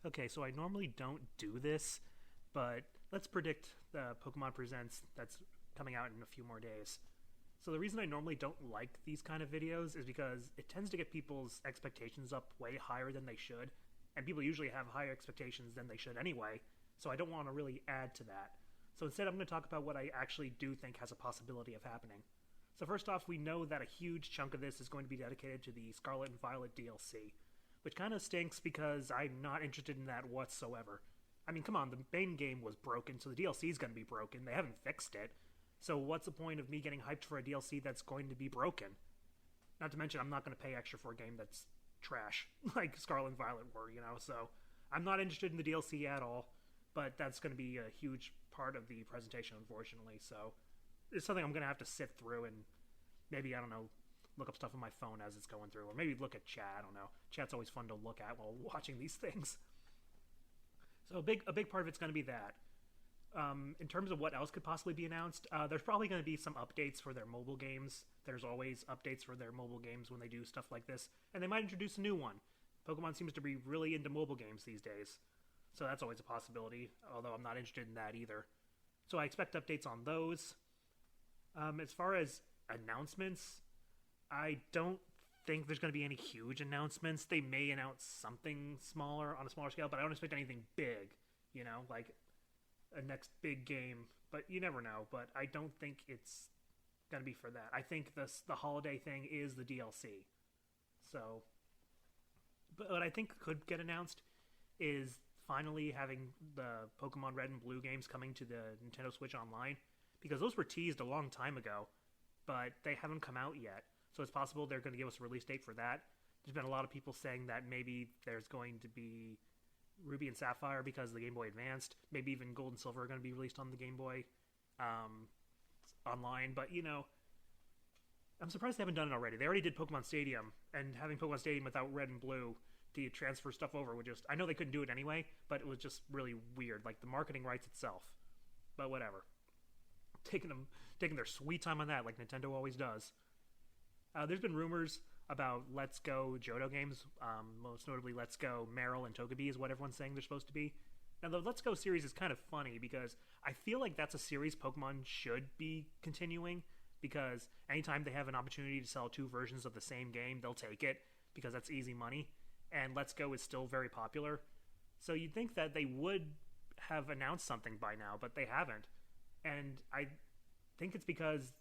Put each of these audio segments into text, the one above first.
Okay, so I normally don't do this, but let's predict the Pokemon Presents that's coming out in a few more days. So the reason I normally don't like these kind of videos is because it tends to get people's expectations up way higher than they should, and people usually have higher expectations than they should anyway, so I don't want to really add to that. So instead, I'm going to talk about what I actually do think has a possibility of happening. So first off, we know that a huge chunk of this is going to be dedicated to the Scarlet and Violet DLC, which kind of stinks because I'm not interested in that whatsoever. I mean, come on, the main game was broken, so the DLC is going to be broken. They haven't fixed it. So what's the point of me getting hyped for a DLC that's going to be broken? Not to mention, I'm not going to pay extra for a game that's trash, like Scarlet and Violet were, you know? So I'm not interested in the DLC at all, but that's going to be a huge part of the presentation, unfortunately. So it's something I'm going to have to sift through and maybe, I don't know, look up stuff on my phone as it's going through, or maybe look at chat. I don't know. Chat's always fun to look at while watching these things. So a big part of it's going to be that. In terms of what else could possibly be announced, there's probably going to be some updates for their mobile games. There's always updates for their mobile games when they do stuff like this, and they might introduce a new one. Pokemon seems to be really into mobile games these days, so that's always a possibility, although I'm not interested in that either. So I expect updates on those. As far as announcements, I don't think there's going to be any huge announcements. They may announce something smaller on a smaller scale, but I don't expect anything big, you know, like a next big game, but you never know. But I don't think it's going to be for that. I think the holiday thing is the DLC. So, but what I think could get announced is finally having the Pokemon Red and Blue games coming to the Nintendo Switch Online, because those were teased a long time ago, but they haven't come out yet. So it's possible they're going to give us a release date for that. There's been a lot of people saying that maybe there's going to be Ruby and Sapphire because of the Game Boy Advanced. Maybe even Gold and Silver are going to be released on the Game Boy online. But, you know, I'm surprised they haven't done it already. They already did Pokemon Stadium, and having Pokemon Stadium without Red and Blue to transfer stuff over would just... I know they couldn't do it anyway, but it was just really weird. Like, the marketing rights itself. But whatever. Taking their sweet time on that, like Nintendo always does. There's been rumors about Let's Go Johto games, most notably Let's Go Meryl and Togepi is what everyone's saying they're supposed to be. Now, the Let's Go series is kind of funny because I feel like that's a series Pokemon should be continuing, because anytime they have an opportunity to sell two versions of the same game, they'll take it because that's easy money, and Let's Go is still very popular. So you'd think that they would have announced something by now, but they haven't. And I think it's because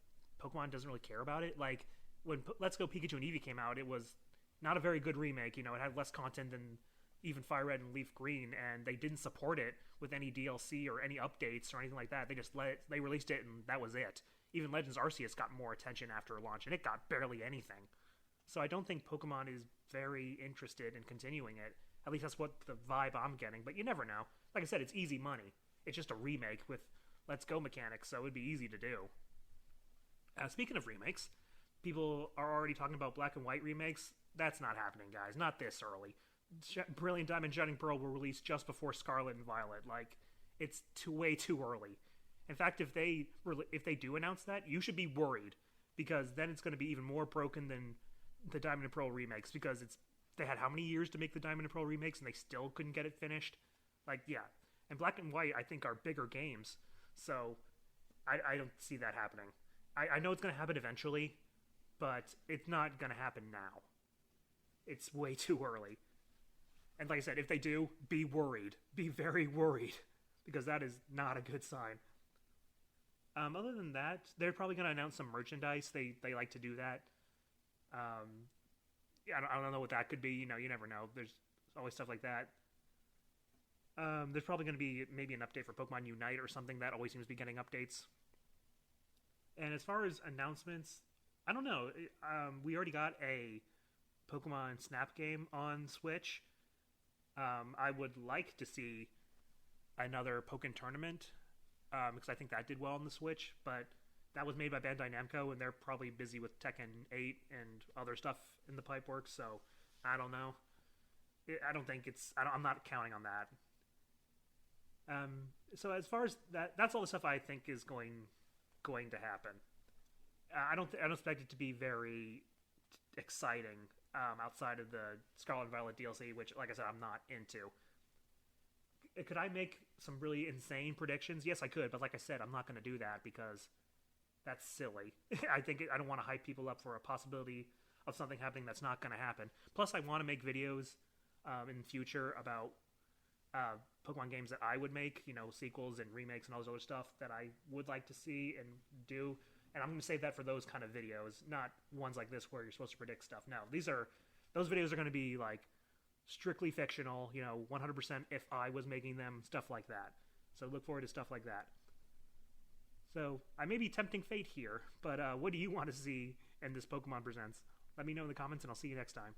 Pokemon doesn't really care about it. Like, when Let's Go Pikachu and Eevee came out, it was not a very good remake. You know, it had less content than even Fire Red and Leaf Green, and they didn't support it with any DLC or any updates or anything like that. They just they released it, and that was it. Even Legends Arceus got more attention after launch, and it got barely anything. So I don't think Pokemon is very interested in continuing it. At least that's what the vibe I'm getting, but you never know. Like I said, it's easy money. It's just a remake with Let's Go mechanics, so it would be easy to do. Speaking of remakes, people are already talking about Black and White remakes. That's not happening, guys. Not this early. Brilliant Diamond, Shining Pearl were released just before Scarlet and Violet. Like, it's way too early. In fact, if they do announce that, you should be worried, because then it's going to be even more broken than the Diamond and Pearl remakes, because they had how many years to make the Diamond and Pearl remakes, and they still couldn't get it finished? Like, yeah. And Black and White, I think, are bigger games, so I don't see that happening. I know it's going to happen eventually, but it's not going to happen now. It's way too early. And like I said, if they do, be worried. Be very worried, because that is not a good sign. Other than that, they're probably going to announce some merchandise. They like to do that. Yeah, I don't know what that could be. You know, you never know. There's always stuff like that. There's probably going to be maybe an update for Pokemon Unite or something. That always seems to be getting updates. And as far as announcements, I don't know. We already got a Pokemon Snap game on Switch. I would like to see another Pokken Tournament, because I think that did well on the Switch, but that was made by Bandai Namco, and they're probably busy with Tekken 8 and other stuff in the pipe works, so I don't know. I don't think I'm not counting on that. So as far as that's all the stuff I think is going to happen. I don't expect it to be very exciting outside of the Scarlet and Violet DLC, which, like I said, I'm not into. Could I make some really insane predictions? Yes, I could, but like I said, I'm not going to do that because that's silly. I don't want to hype people up for a possibility of something happening that's not going to happen. Plus, I want to make videos in the future about Pokemon games that I would make, sequels and remakes and all this other stuff that I would like to see and do. And I'm going to save that for those kind of videos, not ones like this where you're supposed to predict stuff. No, those videos are going to be like strictly fictional, 100% if I was making them, stuff like that. So look forward to stuff like that. So I may be tempting fate here, but what do you want to see in this Pokemon Presents? Let me know in the comments, and I'll see you next time.